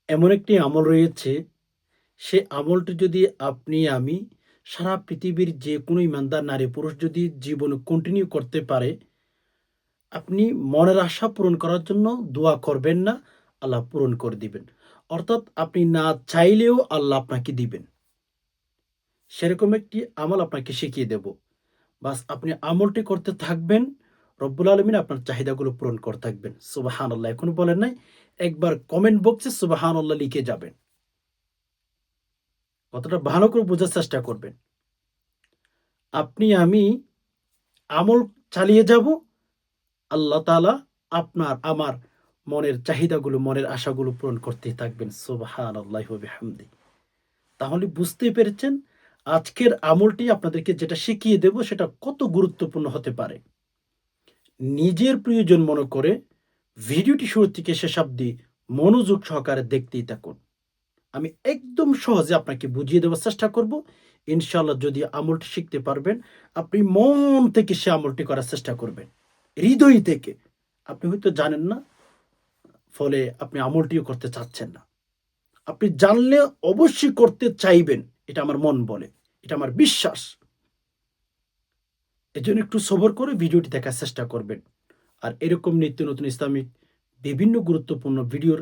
এমন একটি আমল রয়েছে, সে আমলটি যদি আপনি আমি সারা পৃথিবীর যে কোনো ইমানদার নারী পুরুষ যদি জীবনে কন্টিনিউ করতে পারে, আপনি মনের আশা পূরণ করার জন্য দোয়া করবেন না, আল্লাহ পূরণ করে দিবেন। অর্থাৎ আপনি না চাইলেও আল্লাহ আপনাকে দিবেন। সেরকম একটি আমল আপনাকে শিখিয়ে দেব। বাস আপনি আমলটি করতে থাকবেন, রব্বুল আলামিন আপনার চাহিদাগুলো পূরণ করে থাকবেন। সুবহানাল্লাহ। এখনো বলেন নাই? একবার কমেন্ট বক্সে সুবহানাল্লাহ লিখে যাবেন। কথাটা ভালো করে বোঝার চেষ্টা করবেন। আপনি আমি আমল চালিয়ে যাব, আল্লাহ তাআলা আপনার আমার মনের চাহিদাগুলো, মনের আশাগুলো পূরণ করতেই থাকবেন। সুবহানাল্লাহি ওয়া বিহামদিহি। তাহলে বুঝতেই পেরেছেন, আজকের আমলটি আপনাদেরকে যেটা শিখিয়ে দেব সেটা কত গুরুত্বপূর্ণ হতে পারে। নিজের প্রয়োজন মনে করে ভিডিওটি শুরু থেকে শেষ অবধি মনোযোগ সহকারে দেখতেই থাকুন। আমি একদম সহজে আপনাকে বুঝিয়ে দেওয়ার চেষ্টা করব। ইনশাআল্লাহ যদি আমলটি শিখতে পারবেন, আপনি মন থেকে সে আমলটি করার চেষ্টা করবেন। হৃদয় থেকে। আপনি হয়তো জানেন না, ফলে আপনি আমলটিও করতে চাচ্ছেন না। আপনি জানলে অবশ্যই করতে চাইবেন। এটা আমার মন বলে। এটা আমার বিশ্বাস। এজন্য একটু সবর করে ভিডিওটি দেখার চেষ্টা করবেন। আর এরকম নিত্য নতুন ইসলামিক বিভিন্ন গুরুত্বপূর্ণ ভিডিওর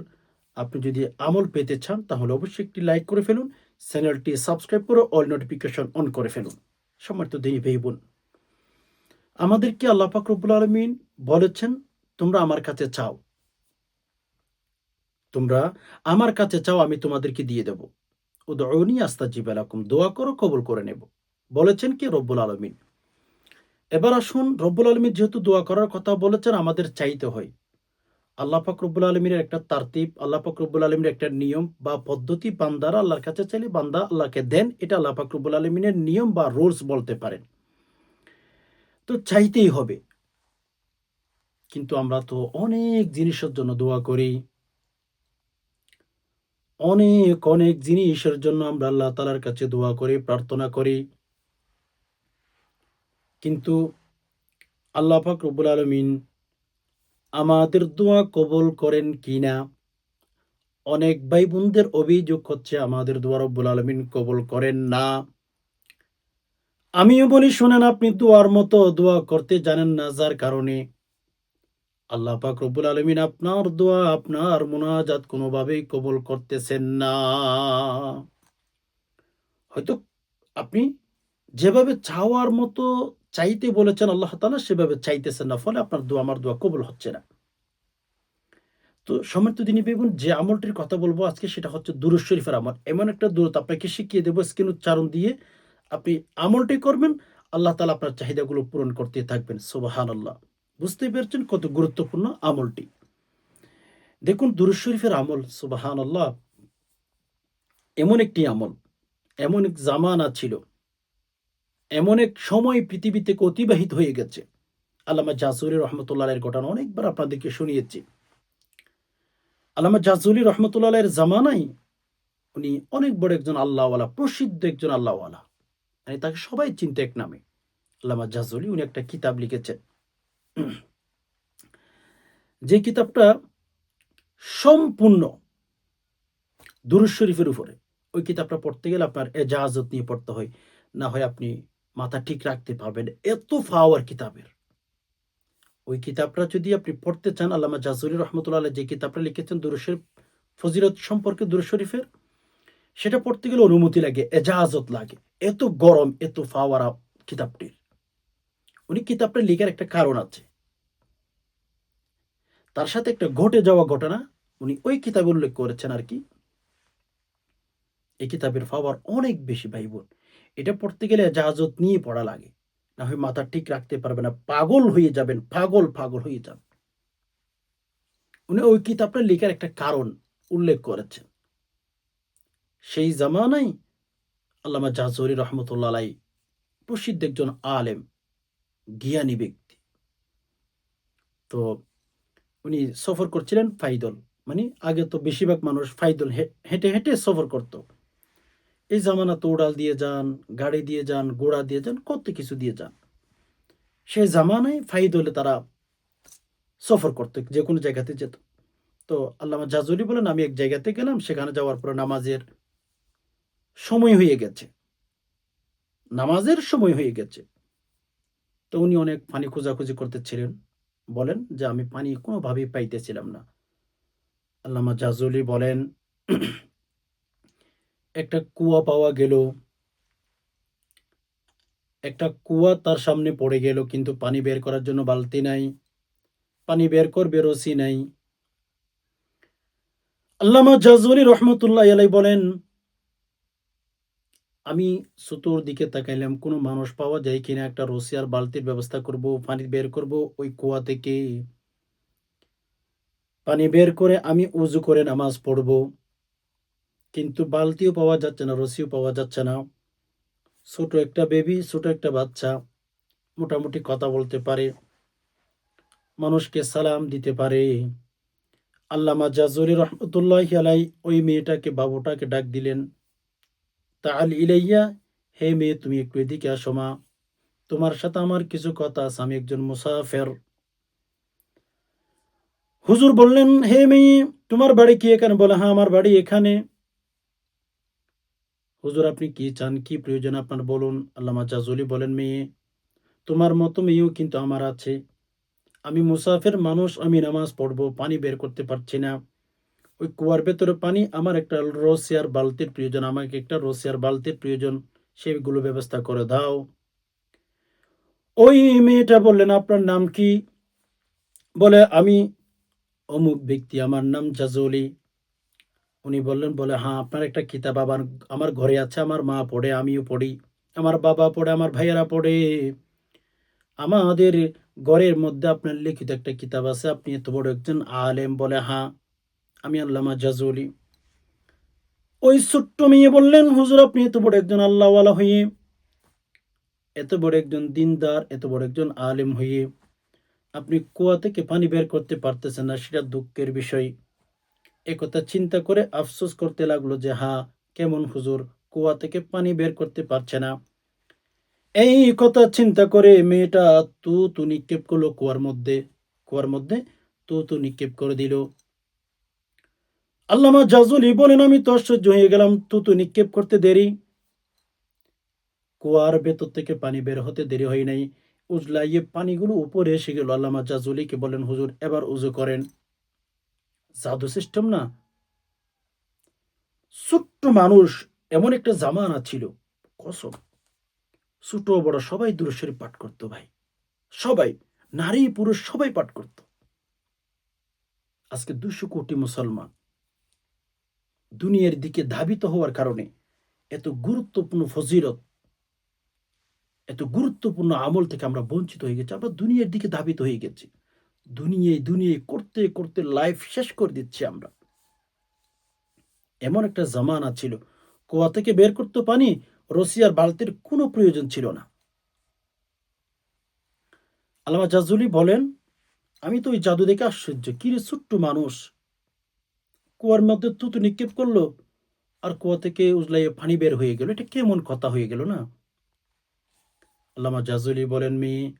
আপনি যদি আমল পেতে চান, তাহলে অবশ্যই একটি লাইক করে ফেলুন। চ্যানেলটি সাবস্ক্রাইব করে অল নোটিফিকেশন অন করে ফেলুন। সম্মানিত দিনী ভাই বোন, আমাদেরকে আল্লাহ পাক রব্বুল আলামিন বলেছেন, তোমরা আমার কাছে চাও। তোমরা আমার কাছে চাও, আমি তোমাদেরকে দিয়ে দেব। উদউনি আস্তাজিব লাকুম, দোয়া করো কবুল করে নেব। বলেছেন কে? রব্বুল আলামিন। এবার আসুন, রব্বুল আলামিন যেহেতু দোয়া করার কথা বলেছেন, আমাদের চাইতে হয়। আল্লাহ পাক রব্বুল আলমিনের একটা তারতিব, আল্লাহ পাক রব্বুল আলমিনের একটা নিয়ম বা পদ্ধতি, বান্দারা আল্লাহর কাছে চাইলে বান্দা আল্লাহকে দেন। এটা আল্লাহ পাক রব্বুল আলমিনের নিয়ম বা রুলস বলতে পারেন। তো চাইতেই হবে। কিন্তু আমরা তো অনেক জিনিসের জন্য দোয়া করি। অনেক, অনেক জিনিসের জন্য আমরা আল্লাহ তাআলার কাছে দোয়া করি, প্রার্থনা করি। কিন্তু আল্লাহ পাক রব্বুল আলমিন আমাদের দোয়া কবুল করেন কিনা? অনেক ভাই বোনদের অভিযোগ হচ্ছে আমাদের দোয়া রব্বুল আলমিন কবুল করেন না। আমিও বলি শোনেন, আপনি দোয়ার মতো দোয়া করতে জানেন না, যার কারণে আল্লাহ পাক রব্বুল আলামিন আপনার দোয়া, আপনার মুনাজাত কোনোভাবেই কবুল করতেছেন না। হয়তো আপনি যেভাবে চাওয়ার মতো চাইতে বলেছেন আল্লাহ তাআলা, সেভাবে চাইতেছেন না। ফলে আপনার দোয়া, আমার দোয়া কবুল হচ্ছে না। তো সম্মানিত দিনী ভাই বোন, যে আমলটির কথা বলবো আজকে সেটা হচ্ছে দুরূদ শরীফের আমল। এমন একটা দূরত আপনাকে শিখিয়ে দেব, স্ক্রিন উচ্চারণ দিয়ে আপনি আমলটি করবেন, আল্লাহ তাআলা আপনার চাহিদাগুলো পূরণ করতে থাকবেন। সুবহানাল্লাহ। বুঝতেই পেরেছেন কত গুরুত্বপূর্ণ আমলটি। দেখুন দুরূদ শরীফের আমল, সুবহানাল্লাহ, এমন একটি আমল, এমন এক জামানা ছিল, এমন এক সময় পৃথিবী থেকে অতিবাহিত হয়ে গেছে। আল্লামা জাযুলি রহমাতুল্লাহ আলাইহির ঘটনা অনেকবার আপনাদেরকে শুনিয়েছি। আল্লামা জাযুলি রহমাতুল্লাহ আলাইহির জামানায় উনি অনেক বড় একজন আল্লাহওয়ালা, প্রসিদ্ধ একজন আল্লাহওয়ালা। মানে তাকে সবাই চিনতো এক নামে। আল্লামা জাযুলি উনি একটা কিতাব লিখেছেন। যে কিতাবটা সম্পূর্ণ দুরূদ শরীফের উপরে। ওই কিতাবটা পড়তে গেলে আপনার এজাজত নিয়ে পড়তে হয়। না হয় আপনি মাথা ঠিক রাখতে পারবেন। এত পাওয়ার কিতাবের। ওই কিতাবটা যদি আপনি পড়তে চান, আল্লামা জাযুলি রহমাতুল্লাহ আলাইহি যে কিতাবটা লিখেছেন দুরূদ শরীফ ফজিলত সম্পর্কে, দুরূদ শরীফের, সেটা পড়তে গেলে অনুমতি লাগে, এজাজত লাগে। এত গরম, এত পাওয়ার কিতাবটির। উনি কিতাবটা লিখার একটা কারণ আছে। তার সাথে একটা ঘটে যাওয়া ঘটনা উনি ওই কিতাবে উল্লেখ করেছেন আরকি। এই কিতাবের পাওয়ার অনেক বেশি ভাইবোন। এটা পড়তে গেলে এজাজত নিয়ে পড়া লাগে। না হয় মাথা ঠিক রাখতে পারবেন না। পাগল হয়ে যাবেন, পাগল, পাগল হয়ে যাবেন। উনি ওই কিতাবটা লেখার একটা কারণ উল্লেখ করেছেন। সেই জামানায় আল্লামা জাযুলি রহমতুল্লাহ আলাইহি প্রসিদ্ধ একজন আলেম, জ্ঞানী ব্যক্তি। তো উনি সফর করছিলেন পায়দল। মানে আগে তো বেশিরভাগ মানুষ পায়দল হেঁটে, হেঁটে সফর করত। এই জামানা তো উড়াল দিয়ে যান, গাড়ি দিয়ে যান, ঘোড়া দিয়ে যান, কত কিছু দিয়ে যান। সেই জামানায় পায়দলে তারা সফর করত, যেকোনো জায়গাতে যেত। তো আল্লামা জাজুলি বলেন, আমি এক জায়গাতে গেলাম, সেখানে যাওয়ার পরে নামাজের সময় হয়ে গেছে। নামাজের সময় হয়ে গেছে। তো উনি অনেক পানি খোঁজাখুঁজি করতেছিলেন। বলেন যে, "আমি পানি কোনোভাবেই পাইতেছিলাম না।" আল্লামা জাজুলি বলেন, "একটা কুয়া পাওয়া গেল। একটা কুয়া তার সামনে পড়ে গেল, কিন্তু পানি বের করার জন্য বালতি নাই। পানি বের করবে রশি নাই।" আল্লামা জাজুলি রহমতুল্লাহি আলাইহি বলেন, "আমি চতুর্দিকে তাকাইলাম, কোনো মানুষ পাওয়া যায় কিনা, একটা রশি আর বালতির ব্যবস্থা করব, পানি বের করব ওই কুয়া থেকে। পানি বের করে আমি উযু করে নামাজ পড়ব। কিন্তু বালতিও পাওয়া যাচ্ছে না, রশিও পাওয়া যাচ্ছে না। ছোট একটা বেবি, ছোট একটা বাচ্চা, মোটামুটি কথা বলতে পারে, মানুষকে সালাম দিতে পারে।" আল্লামা জাজুলি রহমতুল্লাহি আলাইহি ওই মেয়েটাকে, বাবুটাকে ডাক দিলেন, "তাআল ইলাইয়া, হে মেয়ে, তুমি একটু এদিকে আসো মা। তোমার সাথে আমার কিছু কথা আছে, আমি একজন মুসাফির।" হুজুর বললেন, "হে মেয়ে, তোমার বাড়ি কি এখানে?" বলে, "হ্যাঁ, আমার বাড়ি এখানে।" হুজুর, আপনি কি চান? কি প্রয়োজন আপনার বলুন। আল্লামা জাজুলি বলেন, "মেয়ে, তোমার মতো মেয়েও কিন্তু আমার আছে। আমি মুসাফির মানুষ, আমি নামাজ পড়বো, পানি বের করতে পারছি না। ওই কুয়ার ভেতরে পানি, আমার একটা রশি আর বালতির প্রয়োজন, আমাকে একটা রশি আর বালতির প্রয়োজন, সেগুলো ব্যবস্থা করে দাও।" ওই মেয়েটা বললেন, "আপনার নাম কি?" বলে, "আমি অমুক ব্যক্তি, আমার নাম জাজুলি।" উনি বললেন, বলে, "হ্যাঁ, আপনার একটা কিতাব আমার আমার ঘরে আছে, আমার মা পড়ে, আমিও পড়ি, আমার বাবা পড়ে, আমার ভাইয়েরা পড়ে। আমাদের ঘরের মধ্যে আপনার লিখিত একটা কিতাব আছে, আপনি এত বড় একজন আলেম।" বলে, "হ্যাঁ, আমি আল্লামা জাজুলি।" ওই ছোট্ট মেয়ে বললেন, "হুজুর, আপনি এত বড় একজন আল্লাহওয়ালা হয়ে, এত বড় একজন দিনদার, এত বড় একজন আলেম হয়ে, আপনি কুয়া থেকে পানি বের করতে পারতেছেন না, সেটা দুঃখের বিষয়।" একথা চিন্তা করে আফসোস করতে লাগলো যে, হ্যাঁ, কেমন হুজুর, কুয়া থেকে পানি বের করতে পারছে না। এই কথা চিন্তা করে মেয়েটা থু-থু নিক্ষেপ করলো কুয়ার মধ্যে। কুয়ার মধ্যে থু-থু নিক্ষেপ করে দিল। আল্লামা জাজুলি বলেন, "আমি তো আশ্চর্য হয়ে গেলাম, থু-থু নিক্ষেপ করতে দেরি। কুয়ার ভেতর থেকে পানি বের হতে দেরি হয় নাই। উজলাইয়ে পানিগুলো উপরে এসে গেল।" আল্লামা জাজুলিকে বলেন, "হুজুর, এবার উজু করেন।" জাদু সিস্টেম না? ছোট্ট মানুষ, এমন একটা জামানা ছিল, কসম, ছোট বড় সবাই দুরূদ শরীফ পাঠ করত ভাই। সবাই, নারী পুরুষ সবাই পাঠ করত। আজকে ২০০ কোটি মুসলমান দুনিয়ার দিকে ধাবিত হওয়ার কারণে এত গুরুত্বপূর্ণ ফজিলত, এত গুরুত্বপূর্ণ আমল থেকে আমরা বঞ্চিত হয়ে গেছি। আমরা দুনিয়ার দিকে ধাবিত হয়ে গেছি। দুনিয়ায় করতে, করতে লাইফ শেষ করে দিচ্ছি আমরা। এমন একটা জামানা ছিল, কুয়া থেকে বের করত পানি, রশি আর বালতির কোনো প্রয়োজন ছিল না। আল্লামা জাজুলি বলেন, "আমি তো ওই জাদু দেখে আশ্চর্য। কিরে ছোট্ট মানুষ, কুয়ার মধ্যে থুতু নিক্ষেপ করলো, আর কুয়া থেকে উজলাইয়ে পানি বের হয়ে গেল। এটা কেমন কথা হয়ে গেল না?" আল্লামা জাজুলি বলেন, "মেয়ে,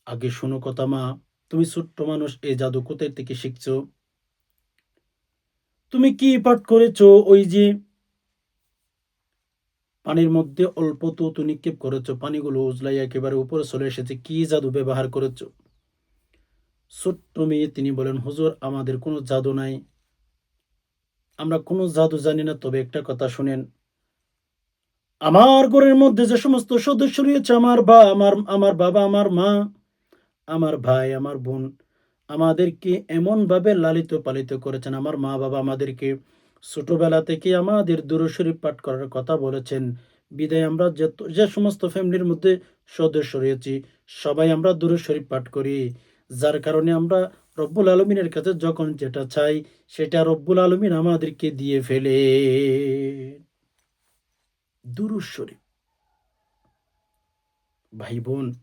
আগে শোনো কথা মা। তুমি ছোট্ট মানুষ, এই জাদু কোথায় থেকে শিখছো? তুমি কি পাঠ করেছো? ওই যে পানির মধ্যে অল্প থুতু নিক্ষেপ করেছো, পানিগুলো উজলাইয়া একেবারে উপরে চলে এসেছে। কি জাদু ব্যবহার করেছো?" ছোট্ট মেয়ে তিনি বলেন, "হুজুর, আমাদের কোনো জাদু নাই। আমরা কোনো জাদু জানি না। তবে একটা কথা শুনেন। আমার ঘরের মধ্যে যে সমস্ত সদস্য রয়েছে, আমার বাবা, আমার মা, আমার ভাই, আমার বোন, আমাদেরকে এমনভাবে লালিত পালিত করেছেন। আমার মা-বাবা আমাদেরকে ছোটবেলা থেকে আমাদের দুরূদ শরীফ পাঠ করার কথা বলেছেন। বিধায় আমরা যে সমস্ত ফ্যামিলির মধ্যে সদস্য রয়েছি, সবাই আমরা দুরূদ শরীফ পাঠ করি। যার কারণে আমরা রব্বুল আলমিনের কাছে যখন যেটা চাই, সেটা রব্বুল আলমিন আমাদেরকে দিয়ে ফেলেন।" দুরূদ শরীফ। ভাই বোন,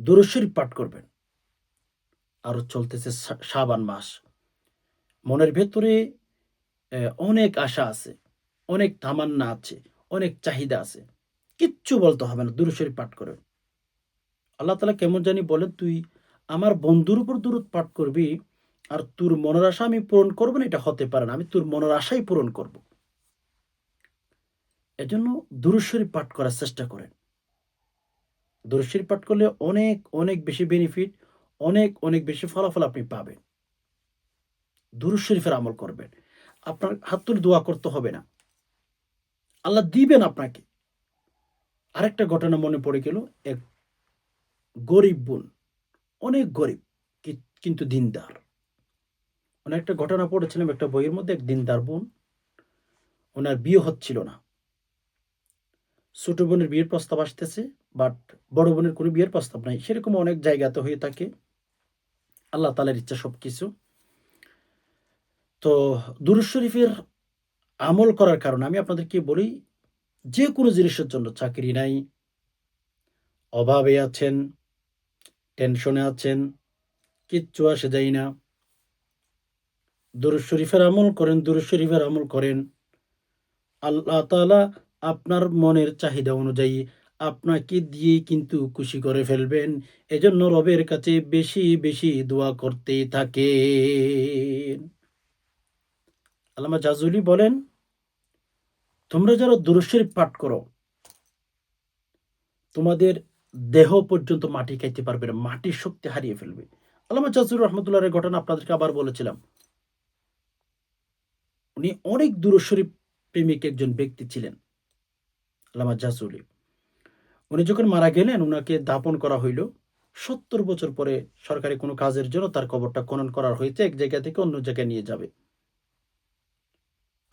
দুরূদ শরীফ পাঠ করবেন। আরো চলতেছে শাবান মাস। মনের ভেতরে অনেক আশা আছে, অনেক তামান্না আছে, অনেক চাহিদা আছে। কিচ্ছু বলতে হবে না, দুরূদ শরীফ পাঠ করেন। আল্লাহ তাআলা কেমন জানি বলেন, "তুই আমার বন্ধুর উপর দুরূদ পাঠ করবি, আর তোর মনের আশা আমি পূরণ করব না, এটা হতে পারে না। আমি তোর মনের আশাই পূরণ করব। এজন্য দুরূদ শরীফ পাঠ করার চেষ্টা করেন। দুরূদ শরীফ পাঠ করলে অনেক, অনেক বেশি বেনিফিট, অনেক, অনেক বেশি ফলাফল আপনি পাবেন। দুরূদ শরীফের আমল করবেন। আপনার হাত তুলে দোয়া করতে হবে না। আল্লাহ দিবেন আপনাকে। আরেকটা ঘটনা মনে পড়ে গেল। এক গরিব বোন, অনেক গরিব কিন্তু দিনদার। মানে একটা ঘটনা পড়েছিলাম একটা বইয়ের মধ্যে, এক দিনদার বোন, উনার বিয়ে হচ্ছিল না। ছোট বোনের বিয়ের প্রস্তাব আসতেছে, বাট বড় বোনের কোনো বিয়ের প্রস্তাব নাই। সেরকম অনেক জায়গাতে হয়ে থাকে। আল্লাহ তাআলার ইচ্ছা সবকিছু। তো দুরূদ শরীফের আমল করার কারণে আমি আপনাদেরকে বলি, যেকোনো জিনিসের জন্য, চাকরি নাই, অভাবে আছেন, টেনশনে আছেন, কিচ্ছু আসে যায় না। দুরূদ শরীফের আমল করেন, দুরূদ শরীফের আমল করেন। আল্লাহ তাআলা আপনার মনের চাহিদা অনুযায়ী আপনাকে দিয়েই কিন্তু খুশি করে ফেলবেন। এজন্য রবের কাছে বেশি, বেশি দোয়া করতে থাকেন। আল্লামা জাযুলি বলেন, তোমরা যারা দুরূদ শরীফ পাঠ করো, তোমাদের দেহ পর্যন্ত মাটি খাইতে পারবে না। মাটির শক্তি হারিয়ে ফেলবে। আল্লামা জাযুলি রহমাতুল্লাহর ঘটনা আপনাদেরকে আবার বলেছিলাম। উনি অনেক দুরূদ শরীফ প্রেমিক একজন ব্যক্তি ছিলেন, আল্লামা জাযুলি। উনি যখন মারা গেলেন, উনাকে দাফন করা হইল। ৭০ বছর পরে সরকারি কোনো কাজের জন্য তার কবরটা খনন করা হয়েছে। এক জায়গা থেকে অন্য জায়গায় নিয়ে যাবে।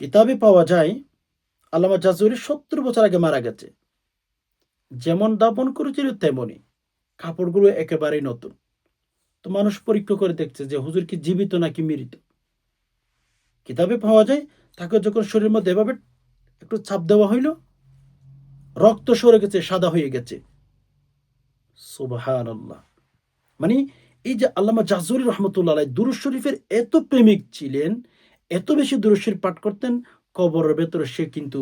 কিতাবে পাওয়া যায় আল্লামা জাযুলি ৭০ বছর আগে মারা গেছে। যেমন দাফন করেছিল তেমনই। কাপড়গুলো একেবারেই নতুন। তো মানুষ পরীক্ষা করে দেখছে যে হুজুর কি জীবিত নাকি মৃত। কিতাবে পাওয়া যায় তাকে যখন শরীরের মধ্যে এভাবে একটু চাপ দেওয়া হইল, রক্ত সরে গেছে, সাদা হয়ে গেছে। সুবহানাল্লাহ। মানে এই যে আল্লামা জাযুলি রহমতুল্লাহ আলাইহ দুরূদ শরীফের এত প্রেমিক ছিলেন, এত বেশি দুরূদ শরীফ পাঠ করতেন, কবরের ভেতরে সে কিন্তু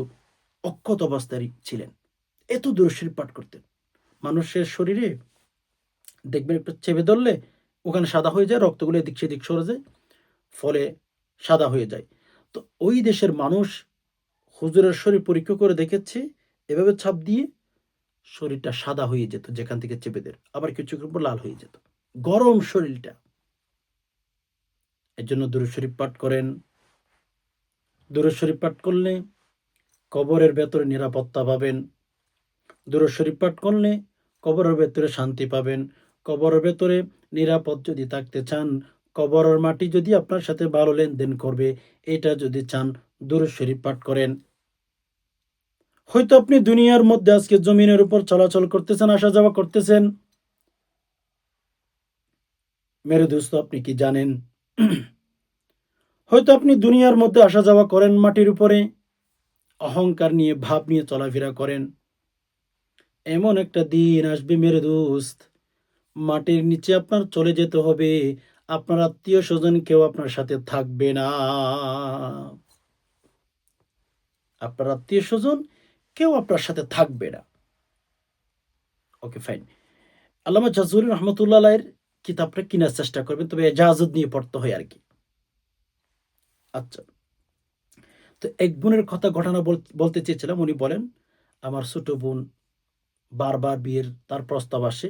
অক্ষত অবস্থায় ছিলেন। এত দুরূদ শরীফ পাঠ করতেন। মানুষের শরীরে দেখবেন একটু চেপে ধরলে ওখানে সাদা হয়ে যায়, রক্তগুলো এদিক সেদিক সরে যায়, ফলে সাদা হয়ে যায়। তো ওই দেশের মানুষ হুজুরের শরীর পরীক্ষা করে দেখেছে, এভাবে ছাপ দিয়ে শরীরটা সাদা হয়ে যেত যেখান থেকে চেপে দেয়। আবার কিছুক্ষণ পর লাল হয়ে যেত। গরম শরীরটা। এজন্য দুরূদ শরীফ পাঠ করেন। দুরূদ শরীফ পাঠ করলে কবরের ভেতরে নিরাপত্তা পাবেন। দুরূদ শরীফ পাঠ করলে কবরের ভেতরে শান্তি পাবেন। কবরের ভেতরে নিরাপদ যদি থাকতে চান, কবরের মাটি যদি আপনার সাথে ভালো লেনদেন করবে, এটা যদি চান, দুরূদ শরীফ পাঠ করেন। হয়তো আপনি দুনিয়ার মধ্যে আজকে জমিনের উপর চলাচল করতেছেন, আসা যাওয়া করতেছেন। মেরে দোস্ত, আপনি কি জানেন? হয়তো আপনি দুনিয়ার মধ্যে আসা যাওয়া করেন মাটির উপরে, অহংকার নিয়ে, ভাব নিয়ে চলাফেরা করেন। এমন একটা দিন আসবে মেরে দোস্ত, মাটির নিচে আপনার চলে যেতে হবে। আপনার আত্মীয়-স্বজন কেউ আপনার সাথে থাকবে না। আপনার আত্মীয়-স্বজন কেউ আপনার সাথে থাকবে না। ওকে, ফাইন। আল্লামা জাযুলি রহমতুল্লাহ আলাইহির কিতাবটা কিনার চেষ্টা করবেন, তবে এজাজত নিয়ে পড়তে হয় আরকি। আচ্ছা। তো এক বোনের ঘটনা বলতে চেয়েছিলাম। উনি বলেন, আমার ছোট বোন বারবার বিয়ের তার প্রস্তাব আসে।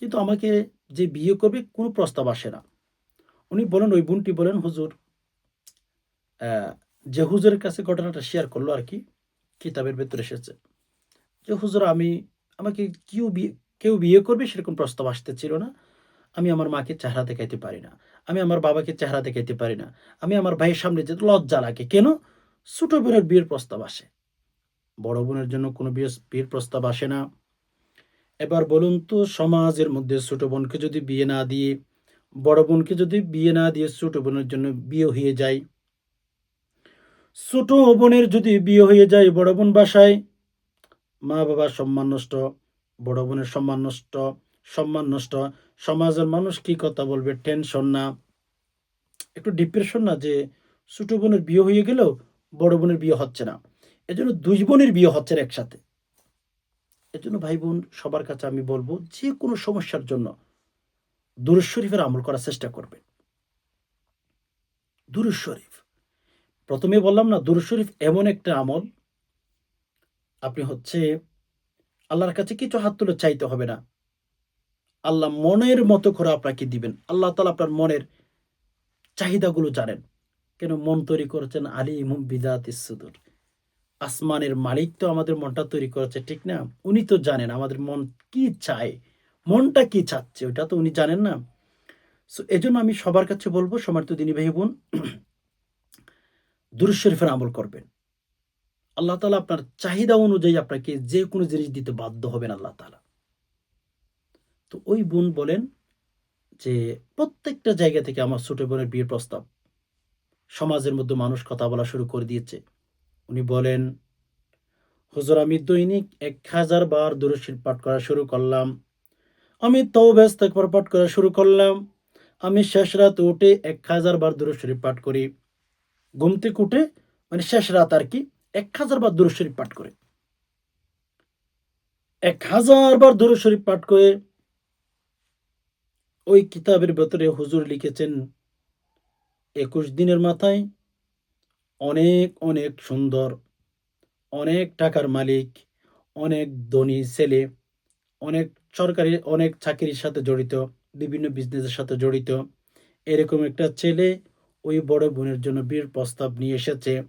কিন্তু আমাকে যে বিয়ে করবে কোনো প্রস্তাব আসে না। উনি বলেন, ওই বোনটি বলেন, হুজুর, অ্যা যে হুজুরের কাছে ঘটনাটা শেয়ার করলো আরকি, কিতাবের ভেতরে এসেছে। যে হুজুর, আমাকে কেউ বিয়ে করবে সেরকম প্রস্তাব আসতেছিল না। আমি আমার মাকে চেহারা দেখাইতে পারি না। আমি আমার বাবাকে চেহারা দেখাইতে পারি না। আমি আমার ভাইয়ের সামনে যেতে লজ্জা লাগে। কেন? ছোট বোনের বিয়ের প্রস্তাব আসে। বড় বোনের জন্য কোনো বিয়ের প্রস্তাব আসে না। এবার বলুন তো, সমাজের মধ্যে ছোট বোনকে যদি বিয়ে না দিয়ে, বড় বোনকে যদি বিয়ে না দিয়ে ছোট বোনের জন্য বিয়ে হয়ে যায়, ছোট বোনের যদি বিয়ে হয়ে যায় বড় বোন বাসায়, মা-বাবার সম্মান নষ্ট, বড় বোনের সম্মান নষ্ট। সমাজের মানুষ কি কথা বলবে, টেনশন না, একটু ডিপ্রেশন না, যে ছোট বোনের বিয়ে হয়ে গেলেও বড় বোনের বিয়ে হচ্ছে না। এজন্য ২ বোনের বিয়ে হচ্ছে না একসাথে। এজন্য ভাই বোন সবার কাছে আমি বলব, যেকোনো সমস্যার জন্য দুরূদ শরীফের আমল করার চেষ্টা করবেন। দুরূদ শরীফ। ১ম এ বললাম না, দুরূদ শরীফ এমন একটা আমল, আপনি হচ্ছে আল্লাহর কাছে কিছু হাত তুলে চাইতে হবে না। আল্লাহ মনের মতো করে আপনাকে দিবেন। আল্লাহ তাআলা আপনার মনের চাহিদাগুলো জানেন। কেন মন তৈরি করেছেন আলিমুম বিযাতিস সুদূর। আসমানের মালিক তো আমাদের মনটা তৈরি করেছে, ঠিক না? উনি তো জানেন আমাদের মন কি চায়, মনটা কি চাচ্ছে ওটা তো উনি জানেন না? সো এজন্য আমি সবার কাছে বলব, সম্মানিত দিনী ভাই বোন, দুরূদ শরীফের আমল করবেন। আল্লাহ তাআলা আপনার চাহিদা অনুযায়ী আপনাকে যেকোনো জিনিস দিতে বাধ্য হবেন আল্লাহ তাআলা। তো ওই বোন বলেন যে, প্রত্যেকটা জায়গা থেকে আমার ছোট বোনের বিয়ের প্রস্তাব। সমাজের মধ্যে মানুষ কথা বলা শুরু করে দিয়েছে। উনি বলেন, হুজুর আমি দৈনিক ১০০০ বার দুরূদ শরীফ পাঠ করা শুরু করলাম। আমি তওবা ইস্তেগফার পাঠ করা শুরু করলাম। আমি শেষ রাতে উঠে ১০০০ বার দুরূদ শরীফ পাঠ করি। ঘুম থেকে উঠে মানে শেষ রাত আরকি ১০০০ বার দুরূদ শরীফ পাঠ করে। ১০০০ বার দুরূদ শরীফ পাঠ করে ওই কিতাবের ভেতরে হুজুর লিখেছেন ২১ দিনের মাথায় অনেক, অনেক সুন্দর, অনেক টাকার মালিক, অনেক ধনী ছেলে, অনেক সরকারি অনেক চাকরির সাথে জড়িত, বিভিন্ন বিজনেসের সাথে জড়িত। এরকম একটা ছেলে ওই বড় বোনের জন্য বিয়ের প্রস্তাব নিয়ে এসেছে।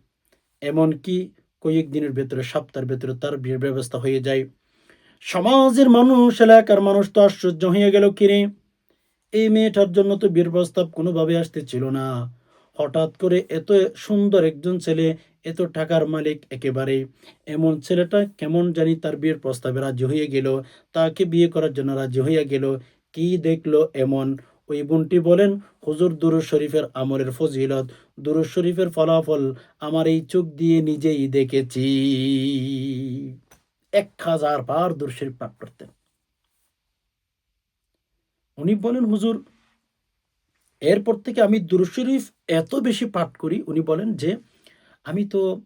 এমনকি কয়েকদিনের ভেতরে, সপ্তাহের ভেতরে তার বিয়ের ব্যবস্থা হয়ে যায়। সমাজের মানুষ, এলাকার মানুষ তো আশ্চর্য হয়ে গেল, কিরে! এই মেয়েটার জন্য তো বিয়ের প্রস্তাব কোনোভাবে আসতেছিল না। হঠাৎ করে এত সুন্দর একজন ছেলে, এত টাকার মালিক একেবারে, এমন ছেলেটা কেমন জানি তার বিয়ের প্রস্তাবে রাজি হয়ে গেল, তাকে বিয়ে করার জন্য রাজি হইয়া গেল। কি দেখলো এমন? ওই বোনটি বলেন, হুজুর দুরূদ শরীফের আমলের ফজিলত, দুরূদ শরীফের ফলাফল আমার এই চোখ দিয়ে নিজেই দেখেছি। ১০০০ বার দুরূদ শরীফ পাঠ করতেন। উনি বলেন, হুজুর এরপর থেকে আমি দুরূদ শরীফ এত বেশি পাঠ করি, উনি বলেন যে, আমি তো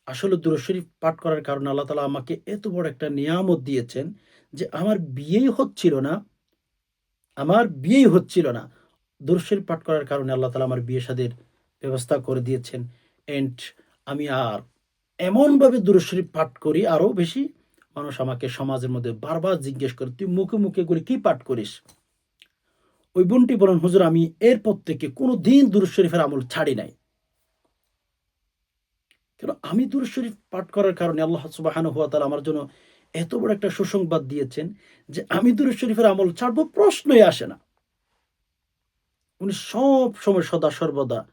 আসলে দুরূদ শরীফ পাঠ করার কারণে আল্লাহ তাআলা আমাকে এত বড় একটা নিয়ামত দিয়েছেন যে, আমার বিয়েই হচ্ছিল না। দুরূদ শরীফ পাঠ করার কারণে আল্লাহ তাআলা আমার বিয়ে-শাদির ব্যবস্থা করে দিয়েছেন। অ্যান্ড আমি আর এমনভাবে দুরূদ শরীফ পাঠ করি আরো বেশি, মানুষ আমাকে সমাজের মধ্যে বারবার জিজ্ঞেস করে, "তুই মুখে, মুখে এগুলি কি পাঠ করিস?" ওই বোনটি বলেন, "হুজুর আমি এরপর থেকে কোনদিন দুরূদ শরীফের আমল ছাড়ি নাই।" কেন আমি দুরূদ শরীফ পাঠ করার কারণে আল্লাহ সুবহানাহু ওয়া তাআলা আমার জন্য এত বড় একটা সুসংবাদ দিয়েছেন যে আমি দুরূদ শরীফের আমল ছাড়বো প্রশ্নই আসে না। উনি সবসময় সদা সর্বদা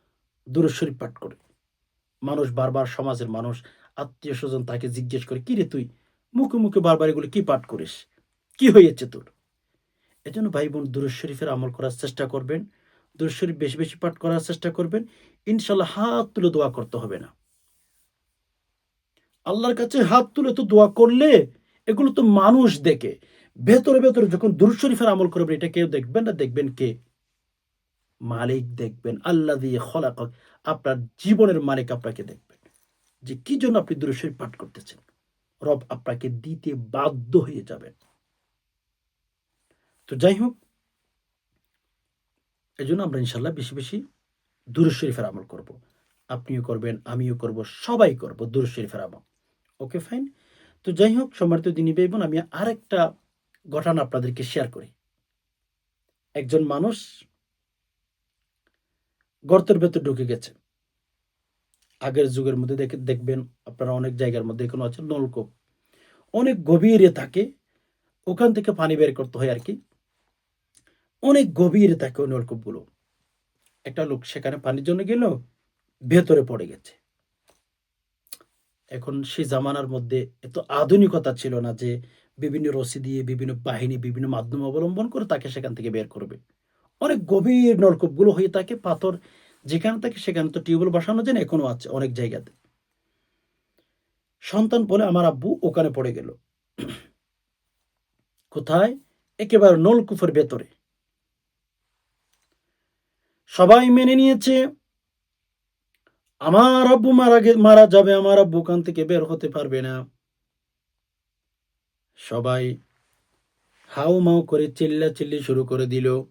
দুরূদ শরীফ পাঠ করে। মানুষ বারবার, সমাজের মানুষ, আত্মীয়স্বজন তাকে জিজ্ঞেস করে, "কিরে তুই মুখে, মুখে বারবার এগুলো কি পাঠ করিস? কি হয়েছে তোর?" এজন্য ভাই বোন দুরূদ শরীফের আমল করার চেষ্টা করবেন। দুরূদ শরীফ বেশি, বেশি পাঠ করার চেষ্টা করবেন। ইনশাআল্লাহ হাত তুলে দোয়া করতে হবে না। আল্লাহর কাছে হাত তুলে তো দোয়া করলে এগুলো তো মানুষ দেখে। ভেতরে, ভেতরে যখন দুরূদ শরীফের আমল করবেন এটা কেউ দেখবেন না, দেখবেন কে? মালিক দেখবেন। আল্লাযী খলাকাক, আপনার জীবনের মালিক আপনাকে দেখবেন। যে কি জন্য আপনি দুরূদ শরীফ পাঠ করতেছেন। রব আপনাকে দিতে বাধ্য হয়ে যাবেন। তো যাই হোক, এজন্য আমরা ইনশাআল্লাহ বেশি, বেশি দুরূদ শরীফের আমল করব। আপনিও করবেন, আমিও করব, সবাই করব দুরূদ শরীফের আমল। Okay fine? তো যাই হোক, সম্মানিত দিনী ভাই বোন, আমি আরেকটা ঘটনা আপনাদেরকে শেয়ার করি। একজন মানুষ গর্তের ভেতর ঢুকে গেছে। আগের যুগের মধ্যে দেখবেন আপনারা অনেক জায়গার মধ্যে এখনো আছে নলকূপ। অনেক গভীরে থাকে। ওখান থেকে পানি বের করতে হয় আরকি। অনেক গভীরে থাকে ওই নলকূপগুলো। একটা লোক সেখানে পানির জন্য গেল, ভেতরে পড়ে গেছে। এখন সেই জামানার মধ্যে এত আধুনিকতা ছিল না যে বিভিন্ন রশি দিয়ে, বিভিন্ন বাহিনী, বিভিন্ন মাধ্যম অবলম্বন করে তাকে সেখান থেকে বের করবে। অনেক গভীর নলকূপগুলো হয়ে থাকে, পাথর যেখানে থাকে সেখানে তো টিউবওয়েল বসানো যায় না, এখনো আছে অনেক জায়গাতে। সন্তান বলে, "আমার আব্বু ওখানে পড়ে গেল।" কোথায়? একেবারে নলকূপের ভেতরে। সবাই মেনে নিয়েছে, আমার আব্বু মারা যাবে, আমার আব্বু ওখান থেকে বের হতে পারবে না। সবাই হাউমাউ করে চিল্লাচিল্লি শুরু করে দিল।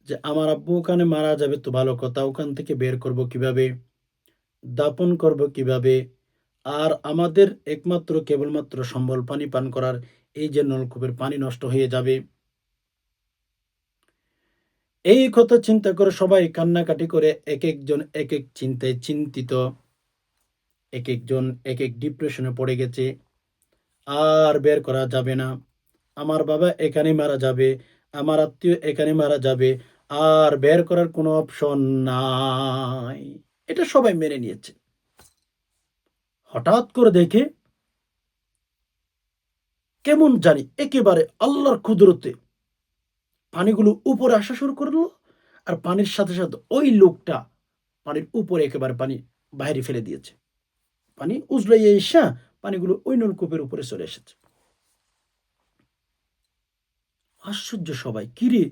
যে আমার আব্বু ওখানে মারা যাবে তো ভালো কথা, ওখান থেকে বের করব কিভাবে, দাপন করব কিভাবে, আর আমাদের একমাত্র কেবলমাত্র সম্বল পানি পান করার, এই যে নলকূপের পানি নষ্ট হয়ে যাবে, এই কথা চিন্তা করে সবাই কান্নাকাটি করে এক একজন এক এক চিন্তায় চিন্তিত, এক একজন এক এক ডিপ্রেশনে পড়ে গেছে। আর বের করা যাবে না, আমার বাবা এখানে মারা যাবে, আমার আত্মীয় এখানে মারা যাবে, আর বের করার কোনো অপশন নাই। এটা সবাই মেনে নিয়েছে। হঠাৎ করে দেখে কেমন জানি একেবারে আল্লাহর কুদরতে পানিগুলো উপরে আসা শুরু করলো, আর পানির সাথে সাথে ওই লোকটা পানির উপরে একেবারে পানি বাইরে ফেলে দিয়েছে। পানি উজলাইয়ে এসা পানিগুলো ওই নলকূপের উপরে চলে এসেছে। আশ্চর্য সবাই, কিরে,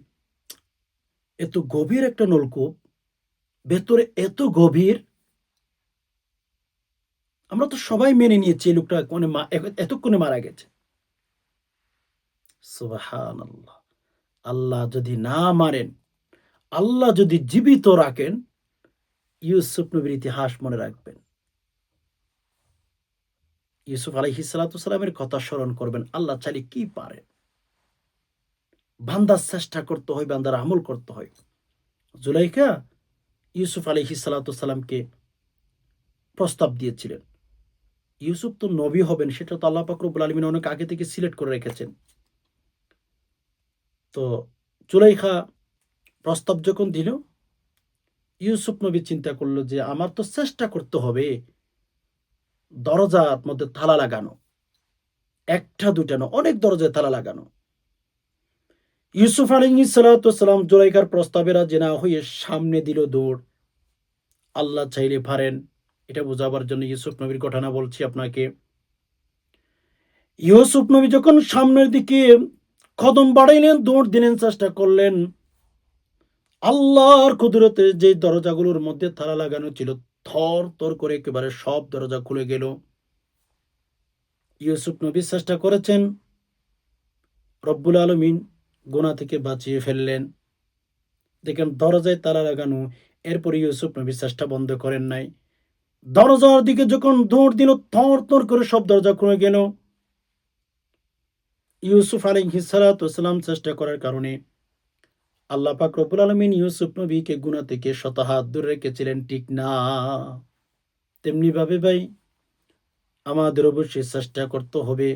এত গভীর একটা নলকূপ, ভেতরে এত গভীর, আমরা তো সবাই মেনে নিয়েছি এই লোকটা এতক্ষণে মারা গেছে। সুবহানাল্লাহ। আল্লাহ যদি না মারেন, আল্লাহ যদি জীবিত রাখেন, ইউসুফ নবীর ইতিহাস মনে রাখবেন। ইউসুফ আলাইহিস সালাতু সালামের কথা স্মরণ করবেন। আল্লাহ চাইলে কি পারেন। বান্দার চেষ্টা করতে হয়, বান্দার আমল করতে হয়। জুলাইখা ইউসুফ আলাইহিস সালাতু সালামকে প্রস্তাব দিয়েছিলেন। ইউসুফ তো নবী হবেন সেটা তো আল্লাহ পাক রব্বুল আলামিন অনেক আগে থেকে সিলেক্ট করে রেখেছেন। তো জুলাইখা প্রস্তাব যখন দিল, ইউসুফ নবী চিন্তা করলো যে আমার তো চেষ্টা করতে হবে দরজার মধ্যে তালা লাগানো। একটা দুইটা না, অনেক দরজায় তালা লাগানো। ইউসুফ আলাইহিস সালাতু সালাম জুলাইখার প্রস্তাবে রাজি না হয়ে সামনে দিল দৌড়। আল্লাহ চাইলে পারেন। এটা বোঝাবার জন্য ইউসুফ নবীর ঘটনা বলছি আপনাকে। ইউসুফ নবী যখন সামনের দিকে কদম বাড়াইলেন, দৌড় দিলেন, চেষ্টা করলেন, আল্লাহর কুদরতে যে দরজাগুলোর মধ্যে তালা লাগানো ছিল, থর থর করে একেবারে সব দরজা খুলে গেল। ইউসুফ নবী চেষ্টা করেছেন, রব্বুল আলামিন গুনাহ থেকে বাঁচিয়ে ফেললেন। দেখেন দরজায় তালা লাগানো, এরপর ইউসুফ নবী চেষ্টা বন্ধ করেন নাই। দরজার দিকে যখন দৌড় দিল, থর থর করে সব দরজা খুলে গেল। ইউসুফ আলাইহিস সালাতু ওয়াসসালাম চেষ্টা করার কারণে আল্লাহ পাক রব্বুল আলামিন ইউসুফ নবীকে গুনাহ থেকে শত হাত দূরে রেখেছিলেন, ঠিক না? তেমনি ভাবে ভাই, আমাদের অবশ্যই চেষ্টা করতে হবে,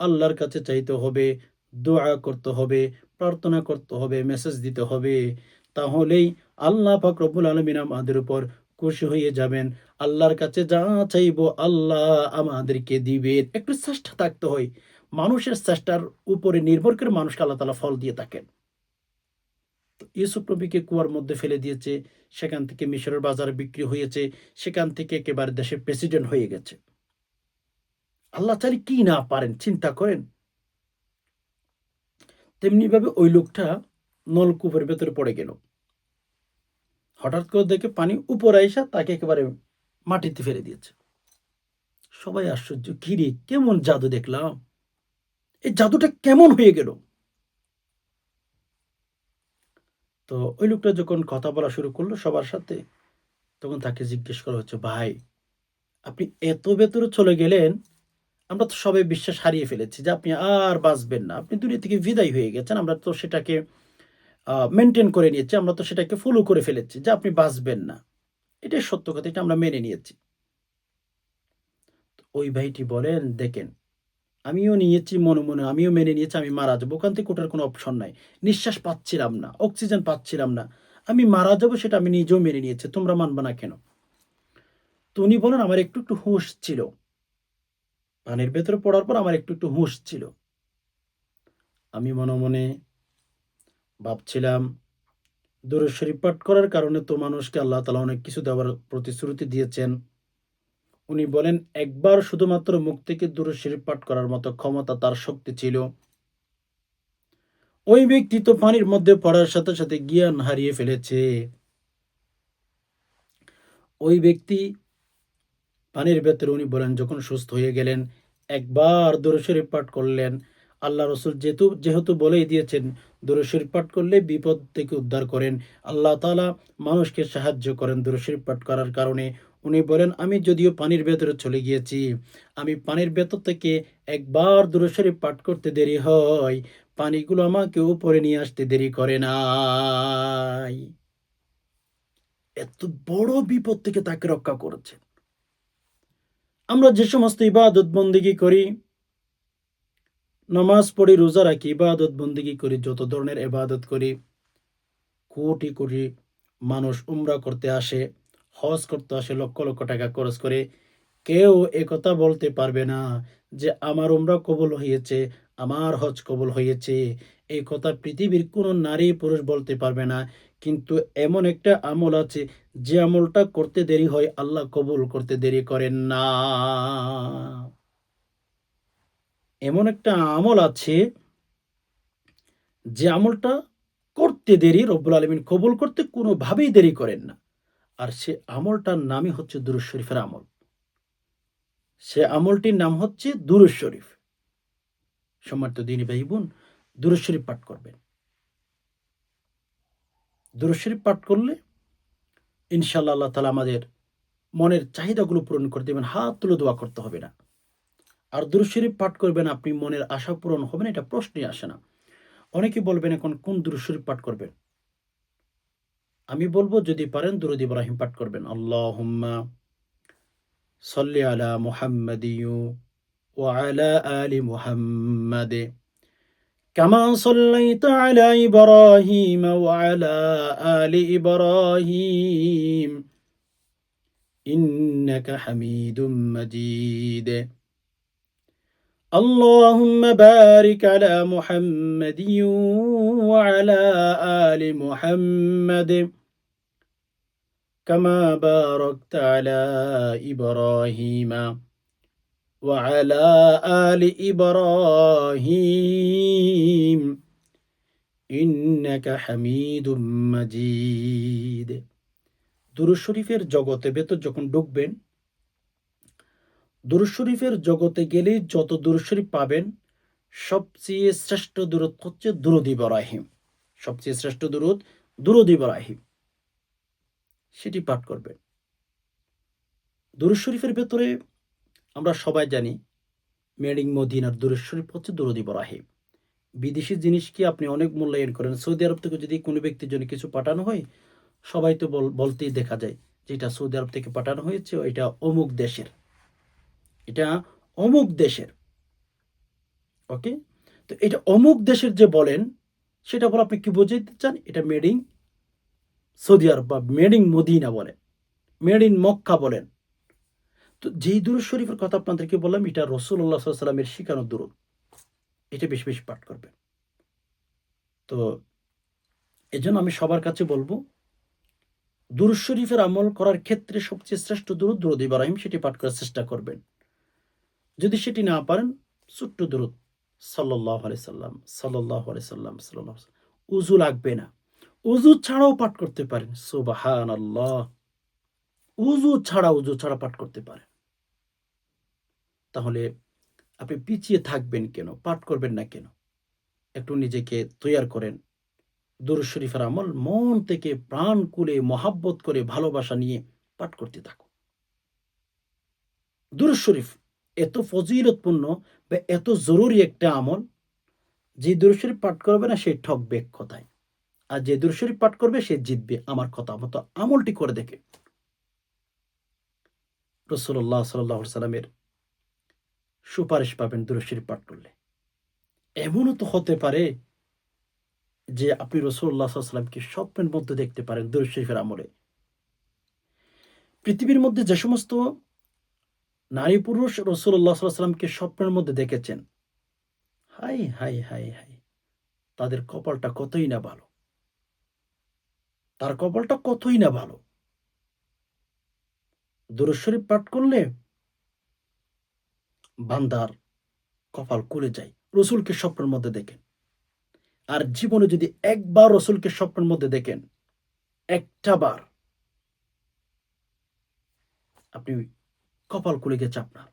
আল্লাহর কাছে চাইতে হবে, দোয়া করতে হবে, প্রার্থনা করতে হবে, মেসেজ দিতে হবে। তাহলেই আল্লাহ পাক রব্বুল আলামিন আমাদের উপর খুশি হয়ে যাবেন। আল্লাহর কাছে যা চাইবো আল্লাহ আমাদেরকে দিবেন। একটু চেষ্টা থাকতে হয়। মানুষের চেষ্টার উপরে নির্ভর করে মানুষকে আল্লাহ তাআলা ফল দিয়ে থাকেন। তো ইউসুফ নবীকে কুয়ার মধ্যে ফেলে দিয়েছে, সেখান থেকে মিশরের বাজারে বিক্রি হয়েছে, সেখান থেকে একেবারে দেশের প্রেসিডেন্ট হয়ে গেছে। আল্লাহ চাইলে কি না পারেন, চিন্তা করেন। তেমনিভাবে ওই লোকটা নলকূপের ভেতরে পড়ে গেল। হঠাৎ করে দেখে পানি উপরে আইসা তাকে একেবারে মাটিতে ফেলে দিয়েছে। সবাই আশ্চর্য, কি রে, কেমন জাদু দেখলাম, এই জাদুটা কেমন হয়ে গেল? তো ওই লোকটা যখন কথা বলা শুরু করলো সবার সাথে, তখন তাকে জিজ্ঞেস করা হচ্ছে, ভাই, আপনি এত ভেতরে চলে গেলেন, আমরা তো সবাই বিশ্বাস হারিয়ে ফেলেছি যে আপনি আর বাঁচবেন না, আপনি দুনিয়া থেকে বিদায় হয়ে গেছেন। আমরা তো সেটাকে মেনটেন করে নিয়েছি, আমরা তো সেটাকে ফলো করে ফেলেছি যে আপনি বাঁচবেন না। এটাই সত্য কথা, এটা আমরা মেনে নিয়েছি। ওই ভাইটি বলেন, দেখেন, আমিও নিয়েছি মনে মনে, আমিও মেনে নিয়েছি আমি মারা যাবো, ওখান থেকে ওঠার কোনো অপশন নাই। নিঃশ্বাস পাচ্ছিলাম না, অক্সিজেন পাচ্ছিলাম না, আমি মারা যাবো সেটা আমি নিজেও মেনে নিয়েছি, তোমরা মানবে না কেন? তো উনি বলেন, আমার একটু একটু হুঁশ ছিল, পানির ভেতরে পড়ার পর আমার একটু একটু হুঁশ ছিল। আমি মনে মনে ভাবছিলাম, দুরূদ শরীফ পাঠ করার কারণে তো মানুষকে আল্লাহ তাআলা অনেক কিছু দেওয়ার প্রতিশ্রুতি দিয়েছেন। উনি বলেন, একবার শুধুমাত্র মুখ থেকে দুরূদ শরীফ পাঠ করার মতো ক্ষমতা তার শক্তি ছিল। ওই ব্যক্তি তো পানির মধ্যে পড়ার সাথে সাথে জ্ঞান হারিয়ে ফেলেছে। ওই ব্যক্তি পানির ভেতরে, উনি বলেন, যখন সুস্থ হয়ে গেলেন, একবার দরুদ শরীফ পাঠ করলেন, আল্লাহ রসুল যেহেতু বলেই দিয়েছেন দুরূদ শরীফ পাঠ করলে বিপদ থেকে উদ্ধার করেন, আল্লাহ তাআলা মানুষকে সাহায্য করেন দুরূদ শরীফ পাঠ করার কারণে। উনি বলেন, আমি যদিও পানির ভেতরে চলে গিয়েছি, আমি পানির ভেতর থেকে একবার দুরূদ শরীফ পাঠ করতে দেরি হয়, পানিগুলো আমাকে উপরে নিয়ে আসতে দেরি করে নাই। এত বড় বিপদ থেকে তাকে রক্ষা করেছেন। আমরা যে সমস্ত ইবাদত বন্দেগী করি, নামাজ পড়ি, রোজা রাখি, ইবাদত বন্দেগী করি, যত ধরনের ইবাদত করি, কোটি কোটি মানুষ উমরা করতে আসে, হজ করতে আসে, লক্ষ লক্ষ টাকা খরচ করে। কেউ একথা বলতে পারবে না যে আমার উমরা কবুল হয়েছে, আমার হজ কবুল হয়েছে। এই কথা পৃথিবীর কোনো নারী পুরুষ বলতে পারবে না। কিন্তু এমন একটা আমল আছে, যে আমলটা করতে দেরি হয় আল্লাহ কবুল করতে দেরি করেন না। এমন একটা আমল আছে, যে আমলটা করতে দেরি রব্বুল আলামিন কবুল করতে কোনোভাবেই দেরি করেন না। আর সে আমলটার নামই হচ্ছে দুরূদ শরীফের আমল। সে আমলটির নাম হচ্ছে দুরূদ শরীফ। সম্মানিত দিনী ভাই বোন, দুরূদ শরীফ পাঠ করবেন। দুরূদ শরীফ পাঠ করলে ইনশাআল্লাহ আল্লাহ তাআলা আমাদের মনের চাহিদাগুলো পূরণ করে দেবেন। হাত তুলে দোয়া করতে হবে না। আর দুরূদ শরীফ পাঠ করবেন, আপনি মনের আশা পূরণ হবে না, এটা প্রশ্নই আসে না। অনেকে বলবেন এখন কোন দুরূদ শরীফ পাঠ করবেন? আমি বলব, যদি পারেন দুরূদ ইব্রাহিম পাঠ করবেন। আল্লাহুম্মা সাল্লি আলা মুহাম্মাদিয়্যু ওয়া আলা আলি মুহাম্মাদ কামা সাল্লাইতা আলা ইব্রাহিম ওয়া আলা আলি ইব্রাহিম ইন্নাকা হামিদুম মাজিদ। اللهم بارك على محمد وعلى آل محمد كما باركت على إبراهيم وعلى آل إبراهيم إنك حميد مجيد। দুরূদ শরীফের জগতে ভেতর যখন ঢুকবেন, দুরূদ শরীফের জগতে গেলেই যত দুরূদ শরীফ পাবেন, সবচেয়ে শ্রেষ্ঠ দুরূদ হচ্ছে দুরূদ ইব্রাহিম। সবচেয়ে শ্রেষ্ঠ দুরূদ দুরূদ ইব্রাহিম, সেটি পাঠ করবেন। দুরূদ শরীফের ভেতরে আমরা সবাই জানি, মেড ইন মদিনার দুরূদ শরীফ হচ্ছে দুরূদ ইব্রাহিম। বিদেশি জিনিসকে আপনি অনেক মূল্যায়ন করেন। সৌদি আরব থেকে যদি কোনো ব্যক্তির জন্য কিছু পাঠানো হয়, সবাই তো বলতেই দেখা যায় যে এটা সৌদি আরব থেকে পাঠানো হয়েছে, এটা অমুক দেশের, এটা অমুক দেশের। ওকে? তো এটা অমুক দেশের যে বলেন, সেটা বলে আপনি কি বোঝাইতে চান? এটা মেড ইন সৌদি আরব বা মেড ইন মদিনা বলেন, মেড ইন মক্কা বলেন। তো যেই দুরূদ শরীফের কথা আপনাদেরকে বললাম, এটা রাসূলুল্লাহ সাল্লাল্লাহু আলাইহি ওয়াসাল্লামের শিখানো দুরূদ। এটা বেশি বেশি পাঠ করবেন। তো এজন্য আমি সবার কাছে বলব, দুরূদ শরীফের আমল করার ক্ষেত্রে সবচেয়ে শ্রেষ্ঠ দুরূদ দুরূদ ইব্রাহিম, সেটি পাঠ করার চেষ্টা করবেন। যদি সেটি না পারেন, ছোট্ট দুরূদ সাল্লাল্লাহু আলাইহি সাল্লাম, সাল্লাল্লাহু আলাইহি সাল্লাম, সাল্লাল্লাহু আলাইহি সাল্লাম। উযু লাগবে না। উযু ছাড়াও পাঠ করতে পারেন। সুবহানাল্লাহ! উযু ছাড়া পাঠ করতে পারেন। তাহলে আপনি পিছিয়ে থাকবেন কেন? পাঠ করবেন না কেন? একটু নিজেকে তৈয়ার করেন। দুরূদ শরীফের আমল মন থেকে প্রাণ খুলে মহাব্বত করে ভালোবাসা নিয়ে পাঠ করতে থাকুন। দুরূদ শরীফ এত ফজিলতপূর্ণ বা এত জরুরি একটা আমল, যে দুরূদ শরীফ পাঠ করবে না সে ঠকবে এক কথায়। আর যে দুরূদ শরীফ পাঠ করবে সে জিতবে। আমার কথা মতো আমলটি করে দেখেন। রাসূলুল্লাহ সাল্লাল্লাহু আলাইহি সাল্লামের সুপারিশ পাবেন দুরূদ শরীফ পাঠ করলে। এমনও তো হতে পারে যে আপনি রাসূলুল্লাহ সাল্লাল্লাহু আলাইহি সাল্লামকে স্বপ্নের মধ্যে দেখতে পারেন দুরূদ শরীফের আমলে। পৃথিবীর মধ্যে যে সমস্ত নারী পুরুষ রাসূলুল্লাহ সাল্লাল্লাহু আলাইহি সাল্লামকে স্বপ্নের মধ্যে দেখেছেন, হায়, হায়, হায়, হায়! তাদের কপালটা কতই না ভালো। তার কপালটা কতই না ভালো। দুরূদ শরীফ পাঠ করলে বান্দার কপাল খুলে যায়। রসুলকে স্বপ্নের মধ্যে দেখেন। আর জীবনে যদি একবার রসুলকে স্বপ্নের মধ্যে দেখেন, একটা বার, আপনি কপাল খুলে গেছে আপনার।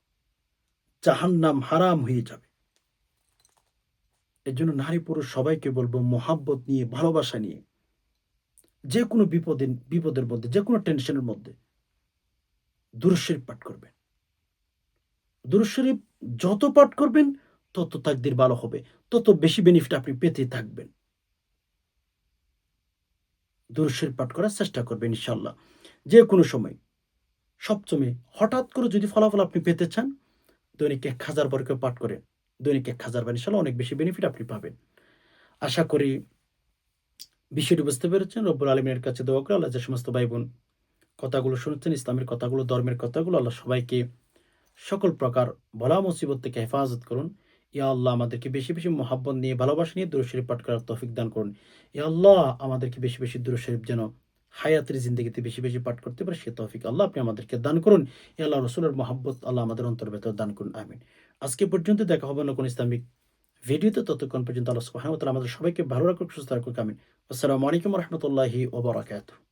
জাহান্নাম হারাম হয়ে যাবে। এজন্য নারী পুরুষ সবাইকে বলব মোহাব্বত নিয়ে, ভালোবাসা নিয়ে যেকোনো বিপদের মধ্যে, যেকোনো টেনশনের মধ্যে দুরূদ শরীফ পাঠ করবেন। দুরূদ শরীফ যত পাঠ করবেন তত তাকদির ভালো হবে। তত বেশি বেনিফিট আপনি পেতে থাকবেন। দুরূদ শরীফ পাঠ করার চেষ্টা করবেন ইনশাআল্লাহ। যেকোনো সময়, সবসময় হঠাৎ করে যদি ফলাফল আপনি পেতে চান, দৈনিক ১,০০০ বার করে পাঠ করেন। দৈনিক ১,০০০ বার ইনশাআল্লাহ অনেক বেশি বেনিফিট আপনি পাবেন। আশা করি বিষয়টি বুঝতে পেরেছেন। রব্বুল আলামিনের কাছে দোয়া করে আল্লাহ যে সমস্ত ভাই-বোন কথাগুলো শুনেছেন, ইসলামের কথাগুলো, ধর্মের কথাগুলো আল্লাহ সবাইকে সকল প্রকার বলা মুসিবত থেকে হেফাজত করুন। ইয়া আল্লাহ আমাদেরকে বেশি, বেশি মোহাব্বত নিয়ে, ভালোবাসা নিয়ে দুরূদ শরীফ পাঠ করার তৌফিক দান করুন। ইয়া আল্লাহ আমাদেরকে বেশি, বেশি দুরূদ শরীফ যেন হায়াতের জিন্দেগিতে বেশি, বেশি পাঠ করতে পারি সে তৌফিক আল্লাহ আপনি আমাদেরকে দান করুন। ইয়া আল্লাহ রাসূলের মহব্বত আল্লাহ আমাদের অন্তরের ভেতর দান করুন। আমিন। আজকে পর্যন্ত দেখা হবে অন্য কোনো ইসলামিক ভিডিওতে। ততক্ষণ পর্যন্ত আল্লাহ সুবহানাহু ওয়া তাআলা আমাদের সবাইকে ভালো রাখুক, সুস্থ রাখুক। আমিন। আসসালামু আলাইকুম ওয়া রাহমাতুল্লাহি ওয়া বারাকাতুহু।